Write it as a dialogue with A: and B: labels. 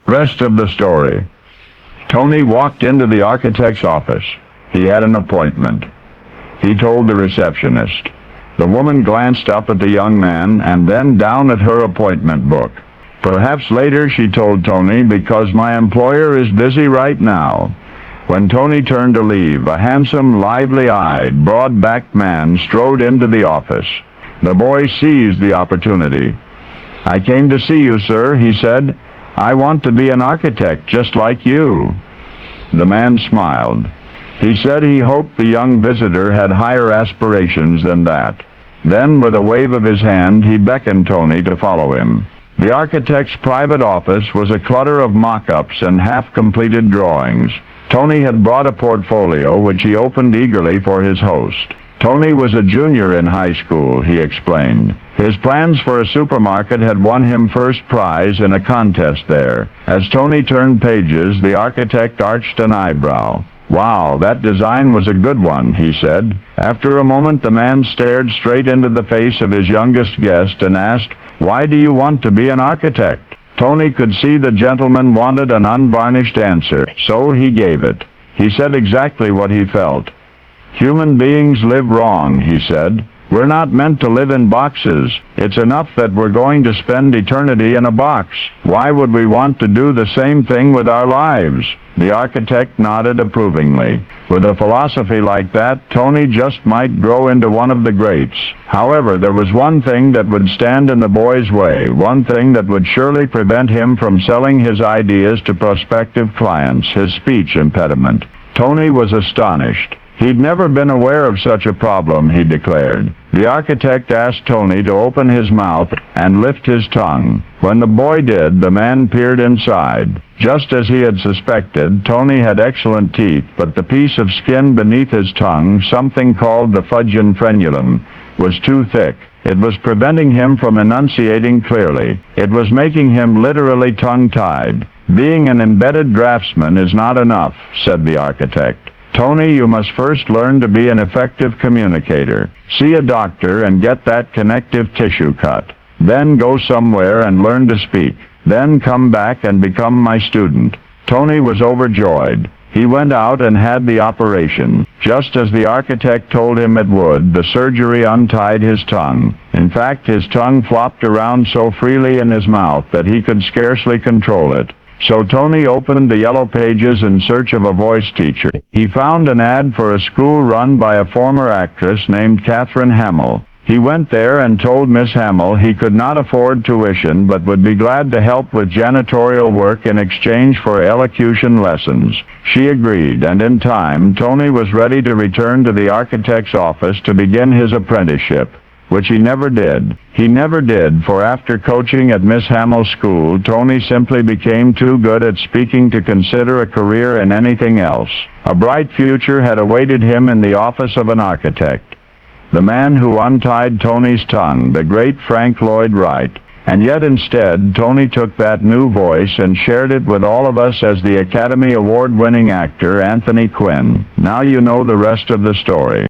A: Rest of the story. Tony walked into the architect's office. He had an appointment. He told the receptionist. The woman glanced up at the young man and then down at her appointment book. Perhaps later, she told Tony, because my employer is busy right now. When Tony turned to leave, a handsome, lively-eyed, broad-backed man strode into the office. The boy seized the opportunity. "I came to see you, sir," he said. "I want to be an architect just like you." The man smiled. He said he hoped the young visitor had higher aspirations than that. Then, with a wave of his hand, he beckoned Tony to follow him. The architect's private office was a clutter of mock-ups and half-completed drawings. Tony had brought a portfolio, which he opened eagerly for his host. Tony was a junior in high school, he explained. His plans for a supermarket had won him first prize in a contest there. As Tony turned pages, the architect arched an eyebrow. "Wow, that design was a good one," he said. After a moment, the man stared straight into the face of his youngest guest and asked, "Why do you want to be an architect?" Tony could see the gentleman wanted an unvarnished answer, so he gave it. He said exactly what he felt. "Human beings live wrong," he said. "We're not meant to live in boxes. It's enough that we're going to spend eternity in a box. Why would we want to do the same thing with our lives?" The architect nodded approvingly. With a philosophy like that, Tony just might grow into one of the greats. However, there was one thing that would stand in the boy's way, one thing that would surely prevent him from selling his ideas to prospective clients: his speech impediment. Tony was astonished. He'd never been aware of such a problem, he declared. The architect asked Tony to open his mouth and lift his tongue. When the boy did, the man peered inside. Just as he had suspected, Tony had excellent teeth, but the piece of skin beneath his tongue, something called the fudgeon frenulum, was too thick. It was preventing him from enunciating clearly. It was making him literally tongue-tied. "Being an embedded draftsman is not enough," said the architect. "Tony, you must first learn to be an effective communicator. See a doctor and get that connective tissue cut. Then go somewhere and learn to speak. Then come back and become my student." Tony was overjoyed. He went out and had the operation. Just as the architect told him it would, the surgery untied his tongue. In fact, his tongue flopped around so freely in his mouth that he could scarcely control it. So Tony opened the yellow pages in search of a voice teacher. He found an ad for a school run by a former actress named Catherine Hamill. He went there and told Miss Hamill he could not afford tuition but would be glad to help with janitorial work in exchange for elocution lessons. She agreed, and in time, Tony was ready to return to the architect's office to begin his apprenticeship. Which he never did. He never did, for after coaching at Miss Hamill's school, Tony simply became too good at speaking to consider a career in anything else. A bright future had awaited him in the office of an architect. The man who untied Tony's tongue, the great Frank Lloyd Wright. And yet instead, Tony took that new voice and shared it with all of us as the Academy Award-winning actor Anthony Quinn. Now you know the rest of the story.